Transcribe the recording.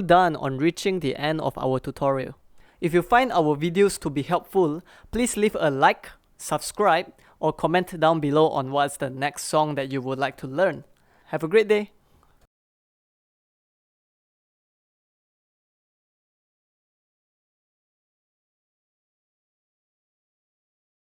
well done on reaching the end of our tutorial. If you find our videos to be helpful, please leave a like, subscribe, or comment down below on what's the next song that you would like to learn. Have a great day!